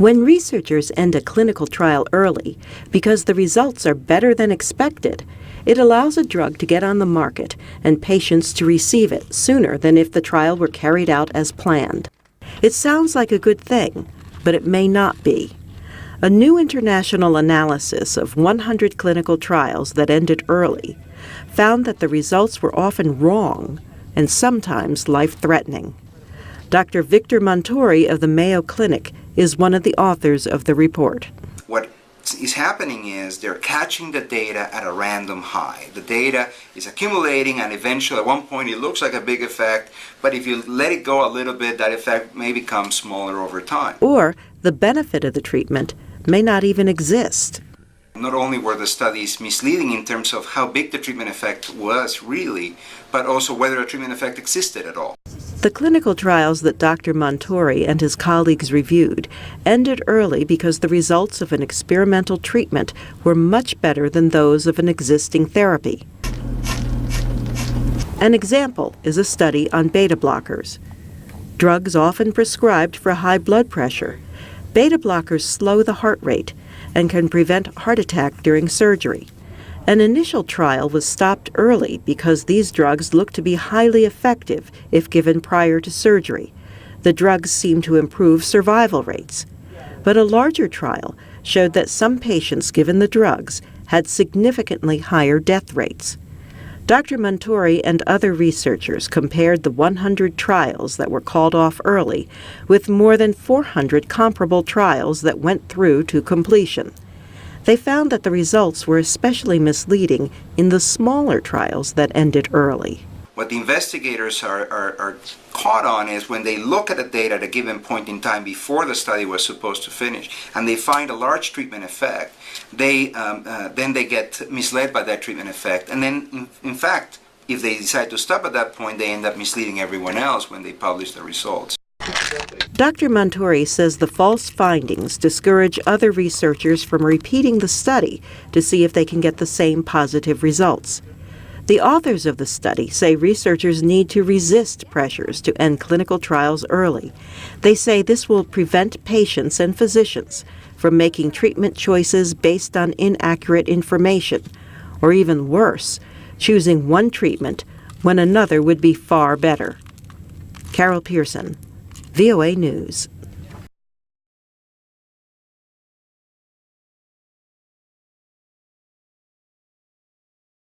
When researchers end a clinical trial early because the results are better than expected, it allows a drug to get on the market and patients to receive it sooner than if the trial were carried out as planned. It sounds like a good thing, but it may not be. A new international analysis of 100 clinical trials that ended early found that the results were often wrong and sometimes life-threatening. Dr. Victor Montori of the Mayo Clinic is one of the authors of the report. What is happening is they're catching the data at a random high. The data is accumulating, and eventually at one point it looks like a big effect, but if you let it go a little bit, that effect may become smaller over time. Or the benefit of the treatment may not even exist. Not only were the studies misleading in terms of how big the treatment effect was really, but also whether a treatment effect existed at all. The clinical trials that Dr. Montori and his colleagues reviewed ended early because the results of an experimental treatment were much better than those of an existing therapy. An example is a study on beta blockers. Drugs often prescribed for high blood pressure. Beta blockers slow the heart rate and can prevent heart attack during surgery. An initial trial was stopped early because these drugs looked to be highly effective if given prior to surgery. The drugs seemed to improve survival rates. But a larger trial showed that some patients given the drugs had significantly higher death rates. Dr. Montori and other researchers compared the 100 trials that were called off early with more than 400 comparable trials that went through to completion. They found that the results were especially misleading in the smaller trials that ended early. What the investigators are caught on is when they look at the data at a given point in time before the study was supposed to finish, and they find a large treatment effect, then they get misled by that treatment effect. And then, in fact, if they decide to stop at that point, they end up misleading everyone else when they publish the results. Dr. Montori says the false findings discourage other researchers from repeating the study to see if they can get the same positive results. The authors of the study say researchers need to resist pressures to end clinical trials early. They say this will prevent patients and physicians from making treatment choices based on inaccurate information, or even worse, choosing one treatment when another would be far better. Carol Pearson, VOA News.